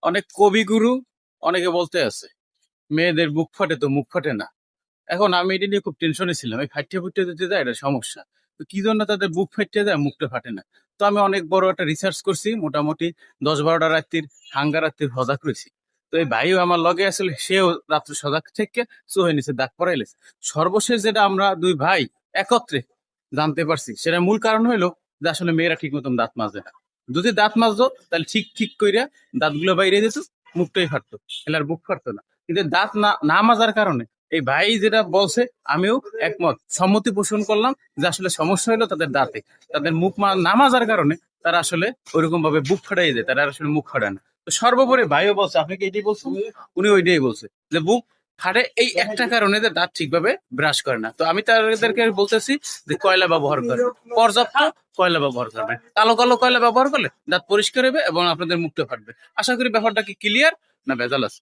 অনেক কবিগুরু অনেকে বলতে আছে মেয়েদের বুক ফাটে তো মুখ ফাটে না। এখন আমি এটা নিয়ে খুব টেনশনে ছিলাম, এই ফাটিয়ে ফুটিয়ে যদি যায় এটা সমস্যা। তো কি জন্য তাদের বুক ফাটিয়ে যায় মুখটা ফাটে না? তো আমি অনেক বড় একটা রিসার্চ করছি, মোটামুটি 10-12টা রাত্রির হাঙ্গা রাত্রির সজাগ রয়েছি। তো এই ভাইও আমার লগে আসলে সেও রাত্রে সজাগ থেকে হয়ে নিছে, দাগ পড়াইলেছে। সর্বশেষ যেটা আমরা দুই ভাই একত্রে জানতে পারছি, সেটা মূল কারণ হইলো যে আসলে মেয়েরা ঠিক মতন দাঁত মাজে না। যদি দাঁত মাজতো তাহলে ঠিক ঠিক কইরা দাঁতগুলো বাইরে যেত, মুখটাই ফাটতো, এলার বুক ফাটতো না। কিন্তু দাঁত না না মাজার কারণে এই ভাই যেটা বলছে আমিও একমত, সম্মতি পোষণ করলাম যে আসলে সমস্যা হলো তাদের দাঁতে। তাদের মুখ না মাজার কারণে তারা আসলে ওইরকম ভাবে বুক ফাটাই যায়, তারা আসলে মুখ ফাটায় না। তো সর্বোপরি ভাইও বলছে, আপনি কি এটাই বলছেন? উনি ওইটাই বলছে যে বুক ফাটে এই একটা কারণে যে দাঁত ঠিকভাবে ব্রাশ করে না। তো আমি তাদেরকে বলতেছি যে কয়লা ব্যবহার করবেন, পর্যাপ্ত কয়লা ব্যবহার করবেন। কালো কালো কয়লা ব্যবহার করলে দাঁত পরিষ্কার হবে এবং আপনাদের মুখটা ফাটবে। আশা করি ব্যাপারটা কি ক্লিয়ার না ভেজাল আছে?